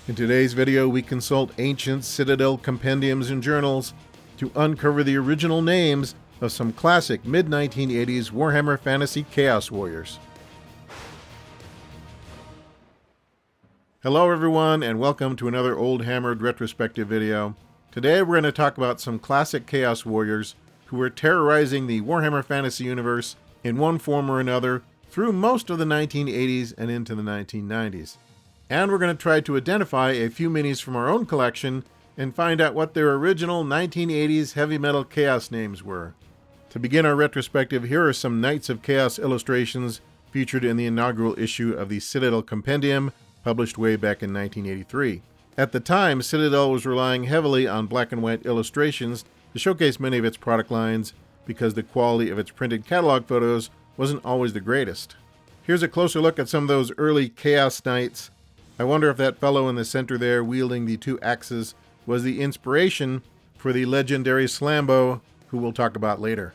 In today's video, we consult ancient Citadel compendiums and journals to uncover the original names of some classic mid-1980s Warhammer Fantasy Chaos Warriors. Hello everyone, and welcome to another Oldhammer retrospective video. Today we're going to talk about some classic Chaos Warriors who were terrorizing the Warhammer Fantasy universe in one form or another through most of the 1980s and into the 1990s. And we're going to try to identify a few minis from our own collection and find out what their original 1980s heavy metal chaos names were. To begin our retrospective, here are some Knights of Chaos illustrations featured in the inaugural issue of the Citadel Compendium, published way back in 1983. At the time, Citadel was relying heavily on black and white illustrations to showcase many of its product lines because the quality of its printed catalog photos wasn't always the greatest. Here's a closer look at some of those early Chaos Knights. I wonder if that fellow in the center there wielding the two axes was the inspiration for the legendary Slambo, who we'll talk about later.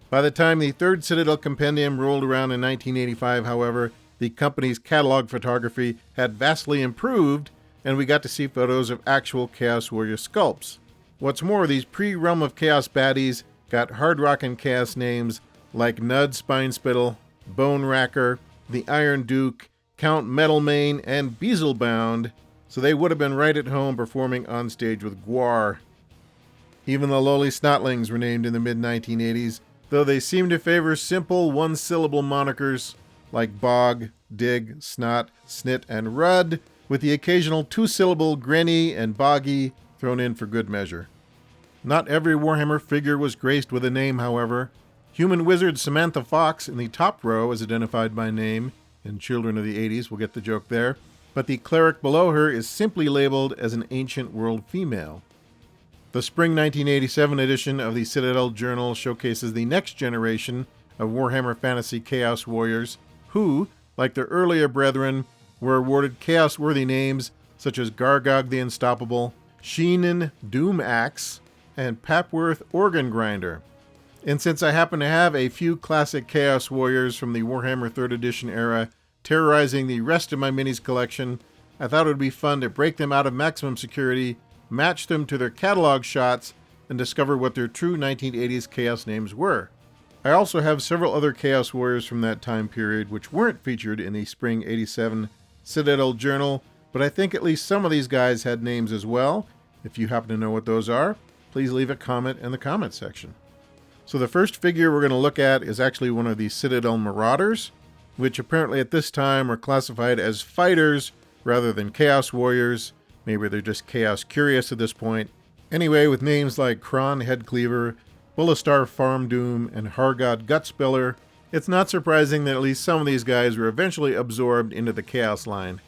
By the time the third Citadel Compendium rolled around in 1985, however, the company's catalog photography had vastly improved, and we got to see photos of actual Chaos Warrior sculpts. What's more, these pre-Realm of Chaos baddies got hard rockin' chaos names like Nud Spinespittle, Bone Racker, the Iron Duke, Count Metalmane, and Beelzebound, so they would have been right at home performing on stage with Gwar. Even the lowly Snotlings were named in the mid-1980s, though they seemed to favor simple one-syllable monikers like Bog, Dig, Snot, Snit, and Rud, with the occasional two-syllable Granny and Boggy thrown in for good measure. Not every Warhammer figure was graced with a name, however. Human wizard Samantha Fox in the top row is identified by name. In Children of the 80s, we'll get the joke there. But the cleric below her is simply labeled as an ancient world female. The spring 1987 edition of the Citadel Journal showcases the next generation of Warhammer Fantasy Chaos Warriors, who, like their earlier brethren, were awarded chaos-worthy names such as Gargog the Unstoppable, Sheenan Doom Axe, and Papworth Organ Grinder. And since I happen to have a few classic Chaos Warriors from the Warhammer 3rd Edition era terrorizing the rest of my minis collection, I thought it would be fun to break them out of maximum security, match them to their catalog shots, and discover what their true 1980s Chaos names were. I also have several other Chaos Warriors from that time period which weren't featured in the Spring 87 Citadel Journal, but I think at least some of these guys had names as well. If you happen to know what those are, please leave a comment in the comment section. So the first figure we're going to look at is actually one of the Citadel Marauders, which apparently at this time are classified as fighters rather than Chaos Warriors. Maybe they're just Chaos curious at this point. Anyway, with names like Kron Headcleaver, Bullistar Farm Doom, and Hargod Gutspiller, it's not surprising that at least some of these guys were eventually absorbed into the Chaos line.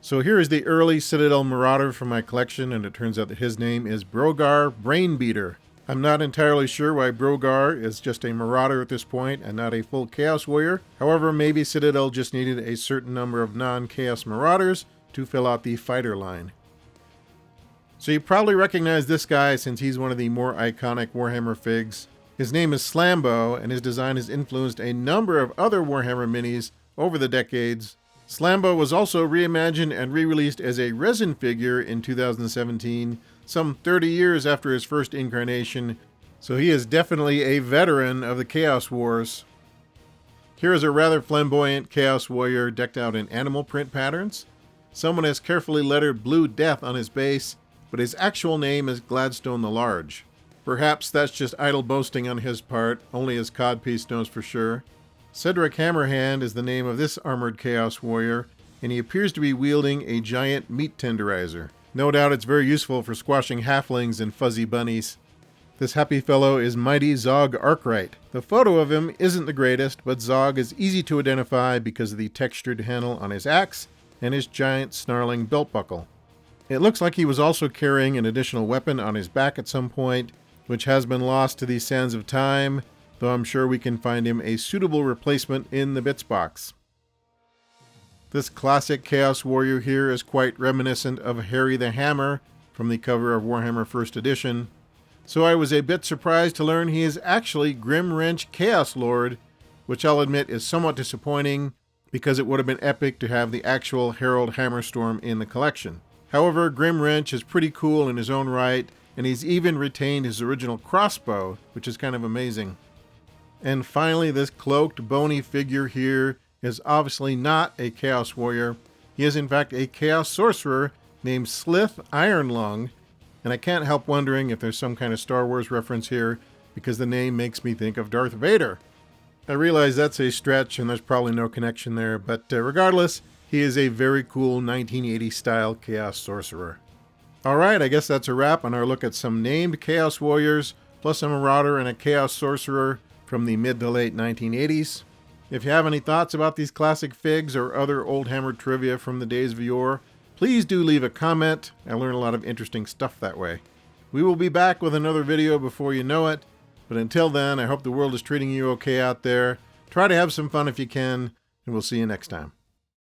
So here is the early Citadel Marauder from my collection, and it turns out that his name is Brogar Brainbeater. I'm not entirely sure why Brogar is just a Marauder at this point and not a full Chaos Warrior. However, maybe Citadel just needed a certain number of non-Chaos Marauders to fill out the fighter line. So you probably recognize this guy since he's one of the more iconic Warhammer figs. His name is Slambo, and his design has influenced a number of other Warhammer minis over the decades. Slambo was also reimagined and re-released as a resin figure in 2017, some 30 years after his first incarnation, so he is definitely a veteran of the Chaos Wars. Here is a rather flamboyant Chaos Warrior decked out in animal print patterns. Someone has carefully lettered Blue Death on his base, but his actual name is Gladstone the Large. Perhaps that's just idle boasting on his part, only his codpiece knows for sure. Cedric Hammerhand is the name of this armored Chaos Warrior, and he appears to be wielding a giant meat tenderizer. No doubt it's very useful for squashing halflings and fuzzy bunnies. This happy fellow is mighty Zog Arkwright. The photo of him isn't the greatest, but Zog is easy to identify because of the textured handle on his axe and his giant snarling belt buckle. It looks like he was also carrying an additional weapon on his back at some point, which has been lost to the sands of time, though I'm sure we can find him a suitable replacement in the bits box. This classic Chaos Warrior here is quite reminiscent of Harry the Hammer from the cover of Warhammer 1st Edition, so I was a bit surprised to learn he is actually Grim Wrench Chaos Lord, which I'll admit is somewhat disappointing because it would have been epic to have the actual Harold Hammerstorm in the collection. However, Grimwrench is pretty cool in his own right, and he's even retained his original crossbow, which is kind of amazing. And finally, this cloaked, bony figure here is obviously not a Chaos Warrior. He is in fact a Chaos Sorcerer named Slith Ironlung, and I can't help wondering if there's some kind of Star Wars reference here, because the name makes me think of Darth Vader. I realize that's a stretch and there's probably no connection there, but regardless, he is a very cool 1980s style Chaos Sorcerer. Alright, I guess that's a wrap on our look at some named Chaos Warriors, plus a Marauder and a Chaos Sorcerer from the mid to late 1980s. If you have any thoughts about these classic figs or other Oldhammer trivia from the days of yore, please do leave a comment. I learn a lot of interesting stuff that way. We will be back with another video before you know it, but until then, I hope the world is treating you okay out there. Try to have some fun if you can, and we'll see you next time.